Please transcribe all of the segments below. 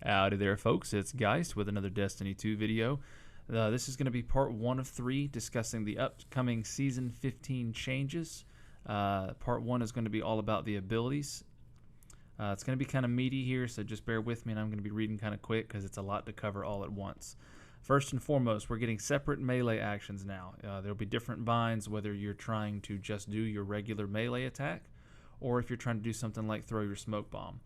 Howdy there, folks. It's Geist with another Destiny 2 video. This is going to be part 1 of 3 discussing the upcoming Season 15 changes. Part 1 is going to be all about the abilities. It's going to be kind of meaty here, so just bear with me, and I'm going to be reading kind of quick because it's a lot to cover all at once. First and foremost, we're getting separate melee actions now. There'll be different binds whether you're trying to just do your regular melee attack or if you're trying to do something like throw your smoke bomb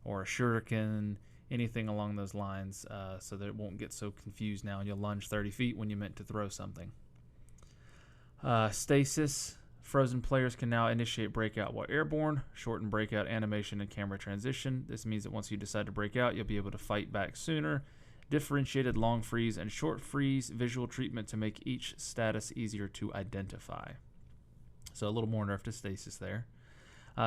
or a shuriken, anything along those lines, so that it won't get so confused now and you'll lunge 30 feet when you meant to throw something. Stasis. Frozen players can now initiate breakout while airborne, shorten breakout animation and camera transition. This means that once you decide to break out, you'll be able to fight back sooner. Differentiated long freeze and short freeze visual treatment to make each status easier to identify. So a little more nerf to stasis there.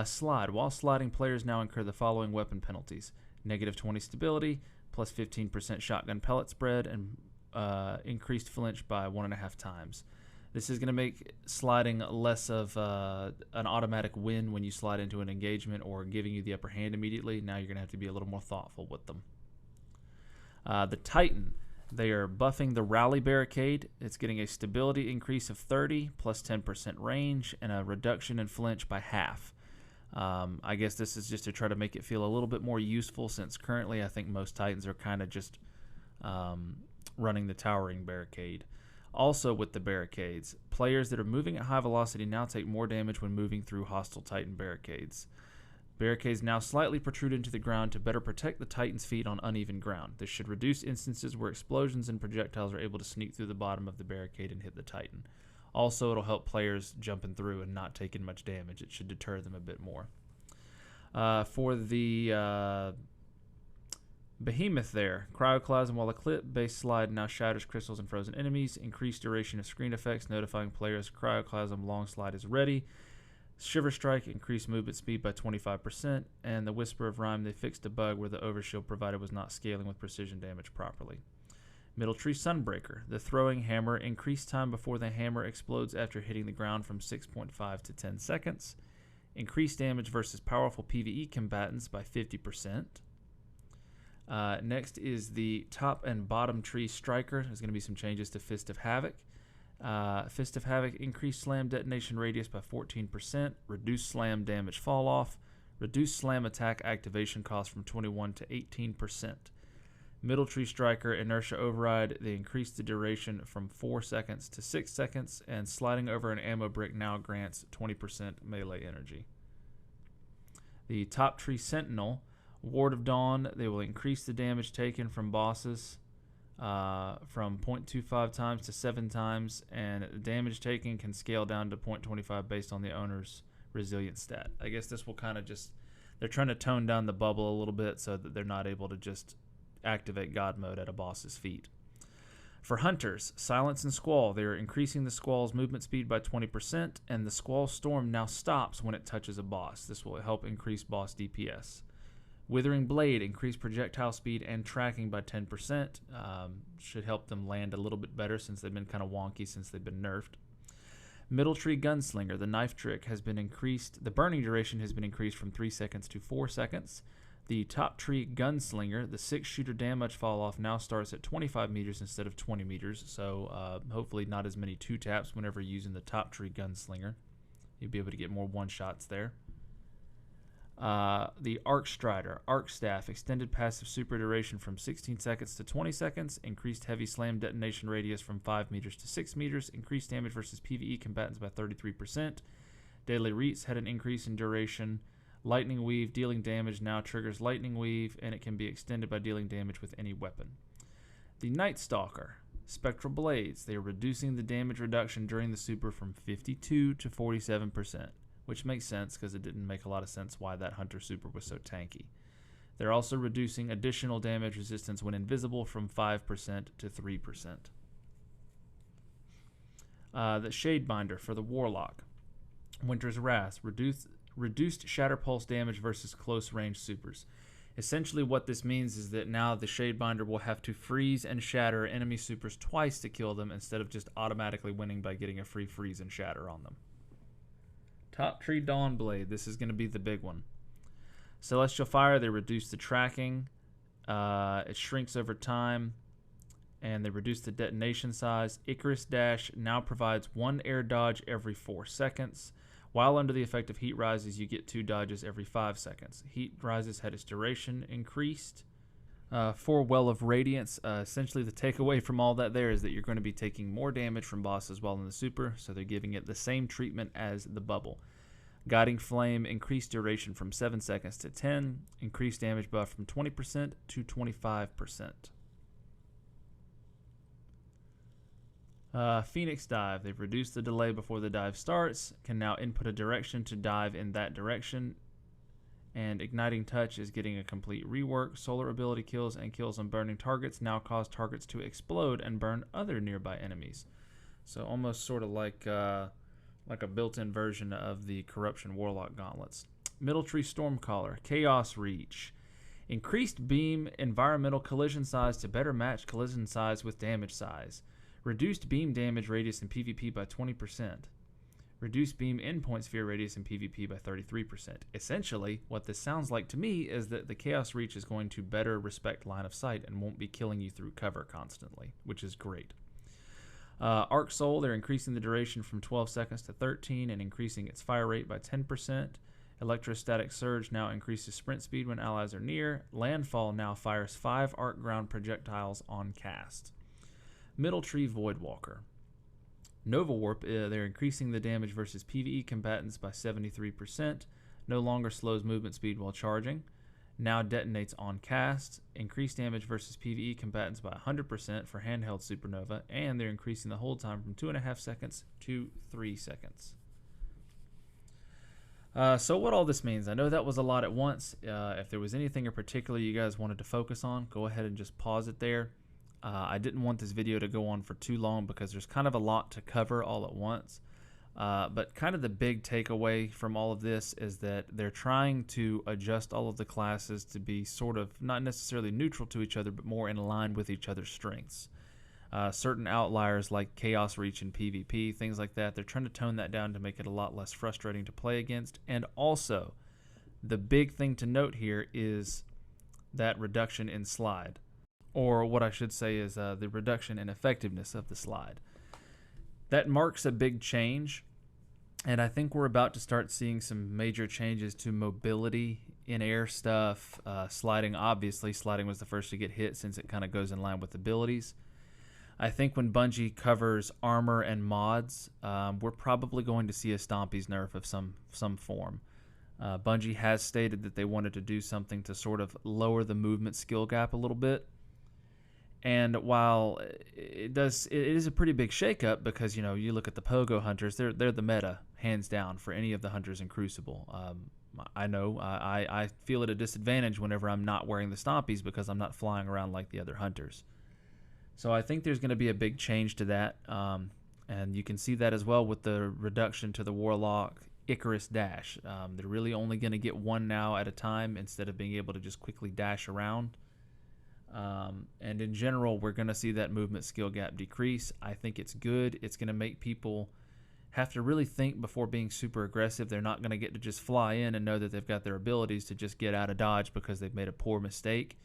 Slide. While sliding, players now incur the following weapon penalties. -20 stability, plus 15% shotgun pellet spread, and increased flinch by 1.5 times. This is going to make sliding less of an automatic win when you slide into an engagement or giving you the upper hand immediately. Now you're going to have to be a little more thoughtful with them. The Titan. They are buffing the Rally Barricade. It's getting a stability increase of 30, plus 10% range, and a reduction in flinch by half. I guess this is just to try to make it feel a little bit more useful, since currently I think most Titans are kind of just running the Towering Barricade. Also with the barricades, players that are moving at high velocity now take more damage when moving through hostile Titan barricades. Barricades now slightly protrude into the ground to better protect the Titan's feet on uneven ground. This should reduce instances where explosions and projectiles are able to sneak through the bottom of the barricade and hit the Titan. Also, it'll help players jumping through and not taking much damage. It should deter them a bit more. For the Behemoth there, Cryoclasm while a clip-based slide now shatters crystals and frozen enemies. Increased duration of screen effects, notifying players Cryoclasm long slide is ready. Shiver Strike, increased movement speed by 25%. And the Whisper of Rhyme, they fixed a bug where the overshield provided was not scaling with precision damage properly. Middle Tree Sunbreaker. The throwing hammer, increased time before the hammer explodes after hitting the ground from 6.5 to 10 seconds. Increased damage versus powerful PvE combatants by 50%. Next is the top and bottom tree striker. There's going to be some changes to Fist of Havoc. Fist of Havoc, increased slam detonation radius by 14%, reduced slam damage fall off, reduced slam attack activation cost from 21 to 18%. Middle tree striker, inertia override, they increased the duration from 4 seconds to 6 seconds, and sliding over an ammo brick now grants 20% melee energy. The top tree sentinel, Ward of Dawn, they will increase the damage taken from bosses from 0.25 times to 7 times, and damage taken can scale down to 0.25 based on the owner's resilience stat. I guess this will kind of just, they're trying to tone down the bubble a little bit so that they're not able to just activate God mode at a boss's feet. For Hunters, Silence and Squall, they are increasing the Squall's movement speed by 20%, and the Squall Storm now stops when it touches a boss. This will help increase boss DPS. Withering Blade, increased projectile speed and tracking by 10%. Should help them land a little bit better since they've been kind of wonky since they've been nerfed. Middle Tree Gunslinger, the knife trick has been increased. The burning duration has been increased from 3 seconds to 4 seconds. The top tree Gunslinger, the 6-shooter damage fall off now starts at 25 meters instead of 20 meters. So hopefully not as many 2-taps whenever using the top tree Gunslinger. You'll be able to get more 1-shots there. The Arc Strider, Arc Staff, extended passive super duration from 16 seconds to 20 seconds, increased heavy slam detonation radius from 5 meters to 6 meters, increased damage versus PvE combatants by 33%. Deadly Reats had an increase in duration. Lightning Weave, dealing damage now triggers Lightning Weave, and it can be extended by dealing damage with any weapon. The Night Stalker, Spectral Blades, they are reducing the damage reduction during the super from 52 to 47%. Which makes sense because it didn't make a lot of sense why that Hunter super was so tanky. They're also reducing additional damage resistance when invisible from 5% to 3%. The Shadebinder for the Warlock. Winter's Wrath, reduced shatter pulse damage versus close range supers. Essentially what this means is that now the Shadebinder will have to freeze and shatter enemy supers twice to kill them instead of just automatically winning by getting a free freeze and shatter on them. Top Tree Dawnblade, this is going to be the big one. Celestial Fire, they reduce the tracking It shrinks over time, and they reduce the detonation size. Icarus Dash now provides 1 air dodge every 4 seconds. While under the effect of heat rises, you get 2 dodges every 5 seconds. Heat rises had its duration increased. For Well of Radiance, essentially the takeaway from all that there is that you're going to be taking more damage from bosses while in the super, so they're giving it the same treatment as the bubble. Guiding Flame increased duration from 7 seconds to 10, increased damage buff from 20% to 25%. Phoenix Dive, they've reduced the delay before the dive starts, can now input a direction to dive in that direction. And Igniting Touch is getting a complete rework. Solar ability kills and kills on burning targets now cause targets to explode and burn other nearby enemies. So almost sort of like a built-in version of the Corruption Warlock Gauntlets. Middle Tree Stormcaller, Chaos Reach. Increased beam environmental collision size to better match collision size with damage size. Reduced beam damage radius in PvP by 20%. Reduce beam endpoint sphere radius in PvP by 33%. Essentially, what this sounds like to me is that the Chaos Reach is going to better respect line of sight and won't be killing you through cover constantly, which is great. Arc Soul, they're increasing the duration from 12 seconds to 13 and increasing its fire rate by 10%. Electrostatic Surge now increases sprint speed when allies are near. Landfall now fires 5 arc ground projectiles on cast. Middle Tree Voidwalker. Novo Warp, they're increasing the damage versus PvE combatants by 73%. No longer slows movement speed while charging. Now detonates on cast. Increased damage versus PvE combatants by 100% for handheld supernova. And they're increasing the hold time from 2.5 seconds to 3 seconds. So what all this means, I know that was a lot at once. If there was anything in particular you guys wanted to focus on, go ahead and just pause it there. I didn't want this video to go on for too long because there's kind of a lot to cover all at once. But kind of the big takeaway from all of this is that they're trying to adjust all of the classes to be sort of not necessarily neutral to each other, but more in line with each other's strengths. Certain outliers like Chaos Reach and PvP, things like that, they're trying to tone that down to make it a lot less frustrating to play against. And also, the big thing to note here is that reduction in slide. Or what I should say is the reduction in effectiveness of the slide. That marks a big change, and I think we're about to start seeing some major changes to mobility, in-air stuff, sliding. Obviously, sliding was the first to get hit since it kind of goes in line with abilities. I think when Bungie covers armor and mods, we're probably going to see a Stompies nerf of some form. Bungie has stated that they wanted to do something to sort of lower the movement skill gap a little bit. And while it is a pretty big shakeup because, you know, you look at the Pogo Hunters, they're the meta, hands down, for any of the Hunters in Crucible. I know I feel at a disadvantage whenever I'm not wearing the Stompies because I'm not flying around like the other Hunters. So I think there's going to be a big change to that. And you can see that as well with the reduction to the Warlock Icarus Dash. They're really only going to get one now at a time instead of being able to just quickly dash around. And in general, we're going to see that movement skill gap decrease. I think it's good. It's going to make people have to really think before being super aggressive. They're not going to get to just fly in and know that they've got their abilities to just get out of dodge because they've made a poor mistake.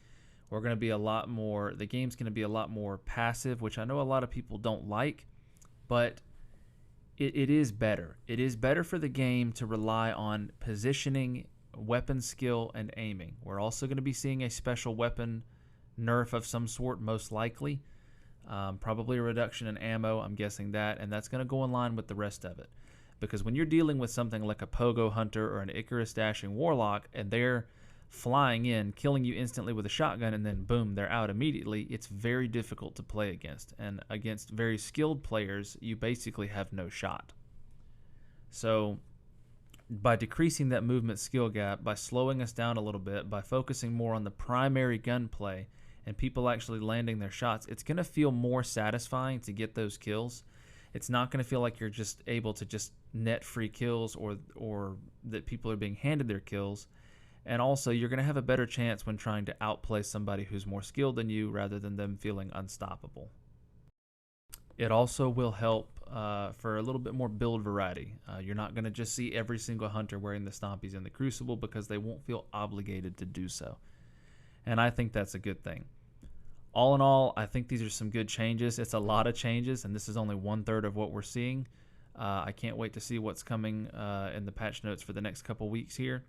We're going to be a lot more, the game's going to be a lot more passive, which I know a lot of people don't like, but it is better. It is better for the game to rely on positioning, weapon skill, and aiming. We're also going to be seeing a special weapon nerf of some sort, most likely. Probably a reduction in ammo, I'm guessing that, and that's going to go in line with the rest of it. Because when you're dealing with something like a Pogo Hunter or an Icarus Dashing Warlock, and they're flying in, killing you instantly with a shotgun, and then boom, they're out immediately, it's very difficult to play against. And against very skilled players, you basically have no shot. So by decreasing that movement skill gap, by slowing us down a little bit, by focusing more on the primary gunplay, and people actually landing their shots, it's going to feel more satisfying to get those kills. It's not going to feel like you're just able to just net free kills or that people are being handed their kills. And also, you're going to have a better chance when trying to outplay somebody who's more skilled than you rather than them feeling unstoppable. It also will help for a little bit more build variety. You're not going to just see every single hunter wearing the Stompies in the Crucible because they won't feel obligated to do so. and I think that's a good thing. All in all, I think these are some good changes. It's a lot of changes, and this is only 1/3 of what we're seeing. I can't wait to see what's coming in the patch notes for the next couple weeks here.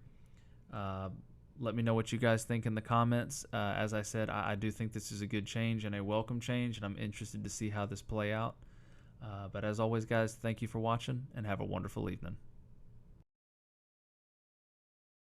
Let me know what you guys think in the comments. As I said, I do think this is a good change and a welcome change, and I'm interested to see how this play out. But as always, guys, thank you for watching, and have a wonderful evening.